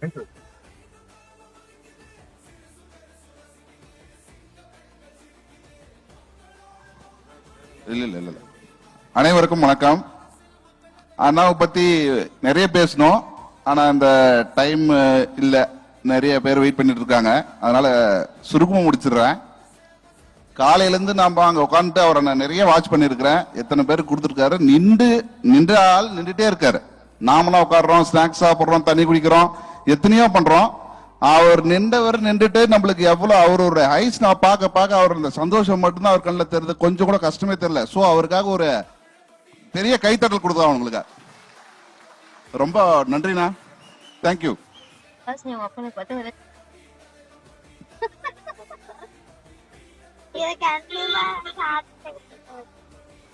இல்ல அனைவருக்கும் வணக்கம். அண்ணாவை பத்தி நிறைய பேசணும், ஆனா இந்த டைம் இல்ல, நிறைய பேர் வெயிட் பண்ணிட்டு இருக்காங்க. அதனால சுருக்கமா முடிச்சிடுறேன். காலையில இருந்து நாம அங்க உட்காந்துட்டு அவரை நான் நிறைய வாட்ச் பண்ணிருக்கிறேன். எத்தனை பேர் கொடுத்துருக்காரு. நின்ற ஆள் நின்றுட்டே இருக்காரு. நாமளாம் உட்காடுறோம், ஸ்நாக்ஸ் சாப்பிடுறோம், தண்ணி குடிக்கிறோம், எத்தனையோ பண்றோம். அவர் நின்றுட்டு நம்மளுக்கு எவ்வளவு அவரோட ஐஸ் நான் பார்க்க அவர் இந்த சந்தோஷம் மட்டும்தான் அவர் கண்ணில் தெரியுது. கொஞ்சம் கூட கஷ்டமே தெரியல. சோ அவருக்காக ஒரு பெரிய கைத்தட்டல் கொடுத்தா உங்களுக்கு. ரொம்ப நன்றிண்ணா. தேங்க்யூ. ये कैंसिल